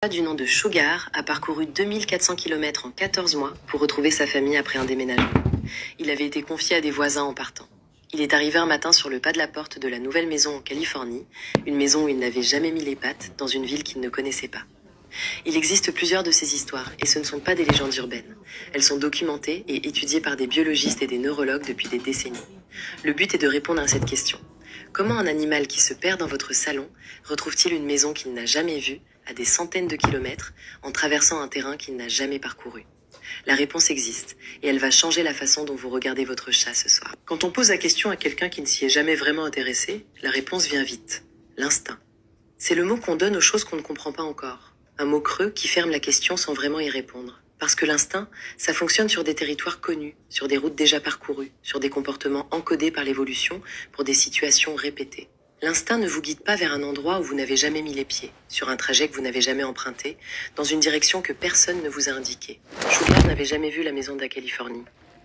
Du nom de Sugar a parcouru 2400 km en 14 mois pour retrouver sa famille après un déménagement. Il avait été confié à des voisins en partant. Il est arrivé un matin sur le pas de la porte de la nouvelle maison en Californie, une maison où il n'avait jamais mis les pattes, dans une ville qu'il ne connaissait pas. Il existe plusieurs de ces histoires, et ce ne sont pas des légendes urbaines. Elles sont documentées et étudiées par des biologistes et des neurologues depuis des décennies. Le but est de répondre à cette question. Comment un animal qui se perd dans votre salon retrouve-t-il une maison qu'il n'a jamais vue, à des centaines de kilomètres, en traversant un terrain qu'il n'a jamais parcouru? La réponse existe, et elle va changer la façon dont vous regardez votre chat ce soir. Quand on pose la question à quelqu'un qui ne s'y est jamais vraiment intéressé, la réponse vient vite. L'instinct. C'est le mot qu'on donne aux choses qu'on ne comprend pas encore. Un mot creux qui ferme la question sans vraiment y répondre. Parce que l'instinct, ça fonctionne sur des territoires connus, sur des routes déjà parcourues, sur des comportements encodés par l'évolution pour des situations répétées. L'instinct ne vous guide pas vers un endroit où vous n'avez jamais mis les pieds, sur un trajet que vous n'avez jamais emprunté, dans une direction que personne ne vous a indiquée. Sugar n'avait jamais vu la maison de la Californie.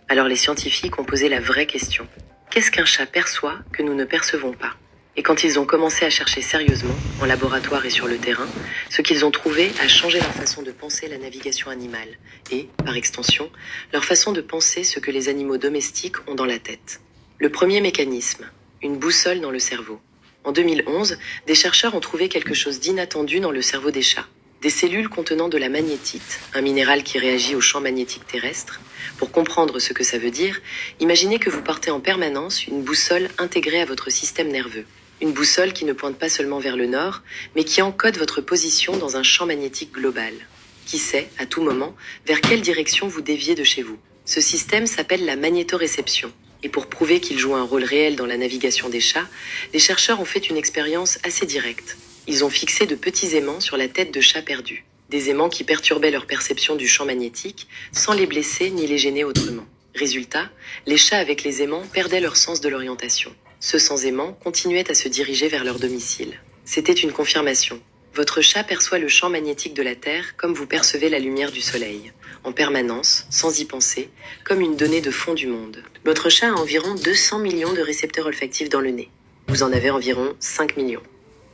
Alors les scientifiques ont posé la vraie question. Qu'est-ce qu'un chat perçoit que nous ne percevons pas? Et quand ils ont commencé à chercher sérieusement, en laboratoire et sur le terrain, ce qu'ils ont trouvé a changé leur façon de penser la navigation animale et, par extension, leur façon de penser ce que les animaux domestiques ont dans la tête. Le premier mécanisme, une boussole dans le cerveau. En 2011, des chercheurs ont trouvé quelque chose d'inattendu dans le cerveau des chats. Des cellules contenant de la magnétite, un minéral qui réagit au champ magnétique terrestre. Pour comprendre ce que ça veut dire, imaginez que vous portez en permanence une boussole intégrée à votre système nerveux. Une boussole qui ne pointe pas seulement vers le nord, mais qui encode votre position dans un champ magnétique global. Qui sait, à tout moment, vers quelle direction vous déviez de chez vous. Ce système s'appelle la magnétoréception. Et pour prouver qu'il joue un rôle réel dans la navigation des chats, les chercheurs ont fait une expérience assez directe. Ils ont fixé de petits aimants sur la tête de chats perdus. Des aimants qui perturbaient leur perception du champ magnétique, sans les blesser ni les gêner autrement. Résultat, les chats avec les aimants perdaient leur sens de l'orientation. Ceux sans aimants continuaient à se diriger vers leur domicile. C'était une confirmation. Votre chat perçoit le champ magnétique de la Terre comme vous percevez la lumière du soleil, en permanence, sans y penser, comme une donnée de fond du monde. Votre chat a environ 200 millions de récepteurs olfactifs dans le nez. Vous en avez environ 5 millions.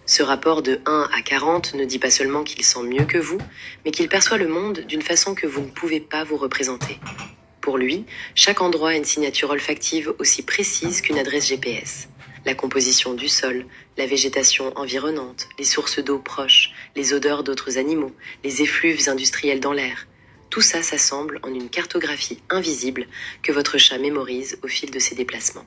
Ce rapport de 1 à 40 ne dit pas seulement qu'il sent mieux que vous, mais qu'il perçoit le monde d'une façon que vous ne pouvez pas vous représenter. Pour lui, chaque endroit a une signature olfactive aussi précise qu'une adresse GPS. La composition du sol, la végétation environnante, les sources d'eau proches, les odeurs d'autres animaux, les effluves industriels dans l'air. Tout ça s'assemble en une cartographie invisible que votre chat mémorise au fil de ses déplacements.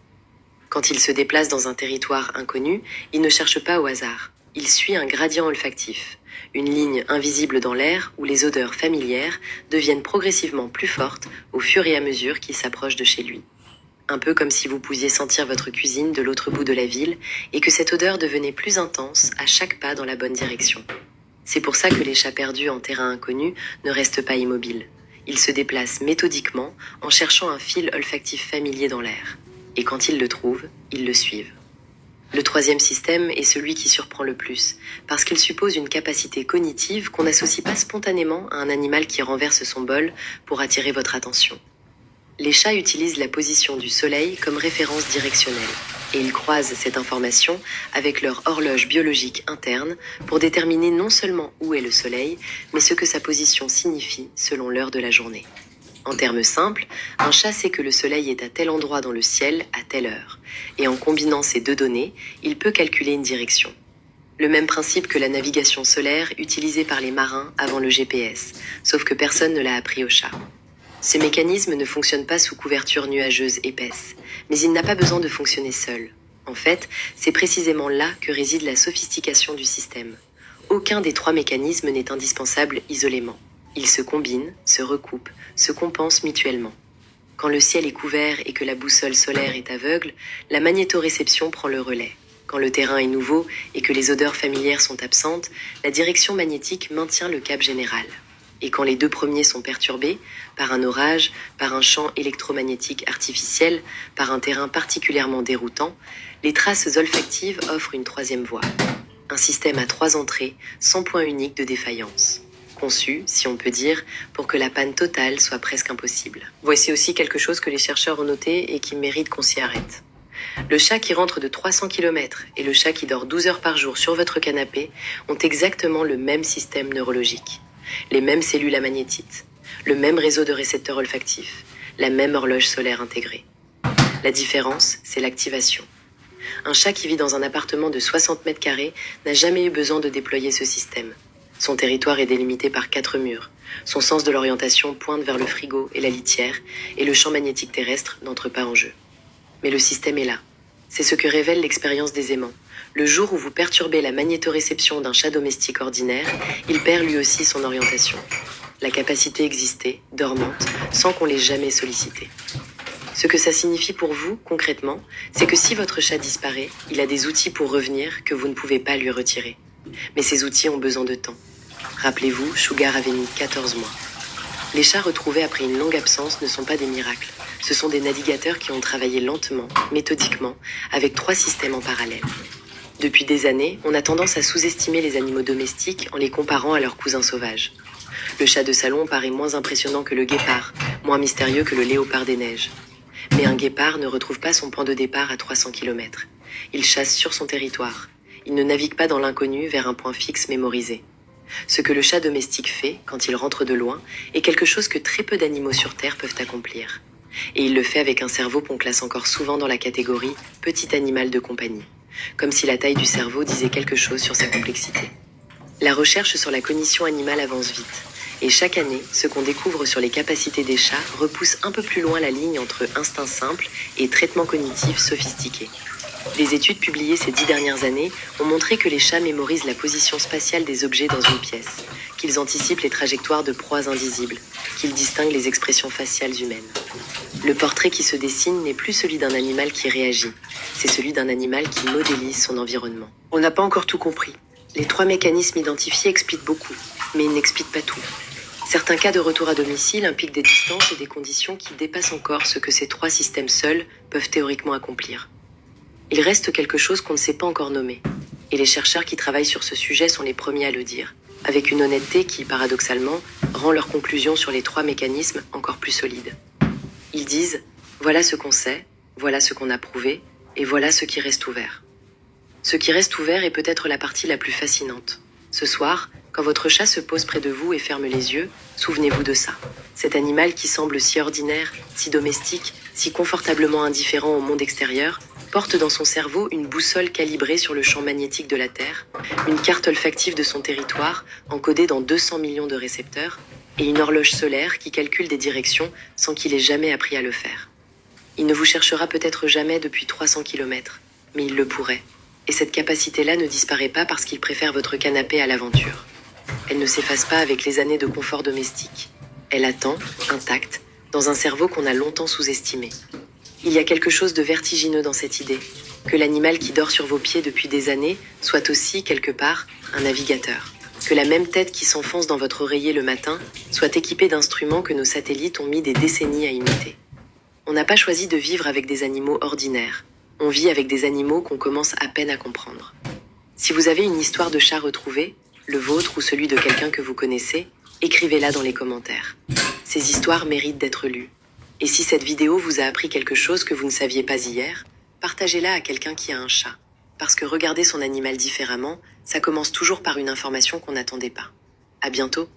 Quand il se déplace dans un territoire inconnu, il ne cherche pas au hasard. Il suit un gradient olfactif, une ligne invisible dans l'air où les odeurs familières deviennent progressivement plus fortes au fur et à mesure qu'il s'approche de chez lui. Un peu comme si vous pouviez sentir votre cuisine de l'autre bout de la ville et que cette odeur devenait plus intense à chaque pas dans la bonne direction. C'est pour ça que les chats perdus en terrain inconnu ne restent pas immobiles. Ils se déplacent méthodiquement en cherchant un fil olfactif familier dans l'air. Et quand ils le trouvent, ils le suivent. Le troisième système est celui qui surprend le plus, parce qu'il suppose une capacité cognitive qu'on n'associe pas spontanément à un animal qui renverse son bol pour attirer votre attention. Les chats utilisent la position du soleil comme référence directionnelle, et ils croisent cette information avec leur horloge biologique interne pour déterminer non seulement où est le soleil, mais ce que sa position signifie selon l'heure de la journée. En termes simples, un chat sait que le soleil est à tel endroit dans le ciel à telle heure, et en combinant ces deux données, il peut calculer une direction. Le même principe que la navigation solaire utilisée par les marins avant le GPS, sauf que personne ne l'a appris aux chats. Ce mécanisme ne fonctionne pas sous couverture nuageuse épaisse, mais il n'a pas besoin de fonctionner seul. En fait, c'est précisément là que réside la sophistication du système. Aucun des trois mécanismes n'est indispensable isolément. Ils se combinent, se recoupent, se compensent mutuellement. Quand le ciel est couvert et que la boussole solaire est aveugle, la magnétoréception prend le relais. Quand le terrain est nouveau et que les odeurs familières sont absentes, la direction magnétique maintient le cap général. Et quand les deux premiers sont perturbés, par un orage, par un champ électromagnétique artificiel, par un terrain particulièrement déroutant, les traces olfactives offrent une troisième voie. Un système à 3 entrées, sans point unique de défaillance. Conçu, si on peut dire, pour que la panne totale soit presque impossible. Voici aussi quelque chose que les chercheurs ont noté et qui mérite qu'on s'y arrête. Le chat qui rentre de 300 km et le chat qui dort 12 heures par jour sur votre canapé ont exactement le même système neurologique, les mêmes cellules à magnétite, le même réseau de récepteurs olfactifs, la même horloge solaire intégrée. La différence, c'est l'activation. Un chat qui vit dans un appartement de 60 mètres carrés n'a jamais eu besoin de déployer ce système. Son territoire est délimité par 4 murs. Son sens de l'orientation pointe vers le frigo et la litière, et le champ magnétique terrestre n'entre pas en jeu. Mais le système est là. C'est ce que révèle l'expérience des aimants. Le jour où vous perturbez la magnétoréception d'un chat domestique ordinaire, il perd lui aussi son orientation. La capacité existait, dormante, sans qu'on l'ait jamais sollicité. Ce que ça signifie pour vous, concrètement, c'est que si votre chat disparaît, il a des outils pour revenir que vous ne pouvez pas lui retirer. Mais ces outils ont besoin de temps. Rappelez-vous, Sugar avait mis 14 mois. Les chats retrouvés après une longue absence ne sont pas des miracles. Ce sont des navigateurs qui ont travaillé lentement, méthodiquement, avec 3 systèmes en parallèle. Depuis des années, on a tendance à sous-estimer les animaux domestiques en les comparant à leurs cousins sauvages. Le chat de salon paraît moins impressionnant que le guépard, moins mystérieux que le léopard des neiges. Mais un guépard ne retrouve pas son point de départ à 300 km. Il chasse sur son territoire. Il ne navigue pas dans l'inconnu vers un point fixe mémorisé. Ce que le chat domestique fait, quand il rentre de loin, est quelque chose que très peu d'animaux sur Terre peuvent accomplir. Et il le fait avec un cerveau qu'on classe encore souvent dans la catégorie « petit animal de compagnie », comme si la taille du cerveau disait quelque chose sur sa complexité. La recherche sur la cognition animale avance vite. Et chaque année, ce qu'on découvre sur les capacités des chats repousse un peu plus loin la ligne entre instinct simple et traitement cognitif sophistiqué. Les études publiées ces 10 dernières années ont montré que les chats mémorisent la position spatiale des objets dans une pièce, qu'ils anticipent les trajectoires de proies invisibles, qu'ils distinguent les expressions faciales humaines. Le portrait qui se dessine n'est plus celui d'un animal qui réagit, c'est celui d'un animal qui modélise son environnement. On n'a pas encore tout compris. Les 3 mécanismes identifiés expliquent beaucoup, mais ils n'expliquent pas tout. Certains cas de retour à domicile impliquent des distances et des conditions qui dépassent encore ce que ces 3 systèmes seuls peuvent théoriquement accomplir. Il reste quelque chose qu'on ne sait pas encore nommer, et les chercheurs qui travaillent sur ce sujet sont les premiers à le dire, avec une honnêteté qui, paradoxalement, rend leurs conclusions sur les 3 mécanismes encore plus solides. Ils disent « Voilà ce qu'on sait, voilà ce qu'on a prouvé, et voilà ce qui reste ouvert ». Ce qui reste ouvert est peut-être la partie la plus fascinante. Ce soir, quand votre chat se pose près de vous et ferme les yeux, souvenez-vous de ça. Cet animal qui semble si ordinaire, si domestique, si confortablement indifférent au monde extérieur, porte dans son cerveau une boussole calibrée sur le champ magnétique de la Terre, une carte olfactive de son territoire encodée dans 200 millions de récepteurs, et une horloge solaire qui calcule des directions sans qu'il ait jamais appris à le faire. Il ne vous cherchera peut-être jamais depuis 300 km, mais il le pourrait. Et cette capacité-là ne disparaît pas parce qu'il préfère votre canapé à l'aventure. Elle ne s'efface pas avec les années de confort domestique. Elle attend, intacte, dans un cerveau qu'on a longtemps sous-estimé. Il y a quelque chose de vertigineux dans cette idée, que l'animal qui dort sur vos pieds depuis des années soit aussi, quelque part, un navigateur. Que la même tête qui s'enfonce dans votre oreiller le matin soit équipée d'instruments que nos satellites ont mis des décennies à imiter. On n'a pas choisi de vivre avec des animaux ordinaires. On vit avec des animaux qu'on commence à peine à comprendre. Si vous avez une histoire de chat retrouvée, le vôtre ou celui de quelqu'un que vous connaissez, écrivez-la dans les commentaires. Ces histoires méritent d'être lues. Et si cette vidéo vous a appris quelque chose que vous ne saviez pas hier, partagez-la à quelqu'un qui a un chat. Parce que regarder son animal différemment, ça commence toujours par une information qu'on n'attendait pas. À bientôt.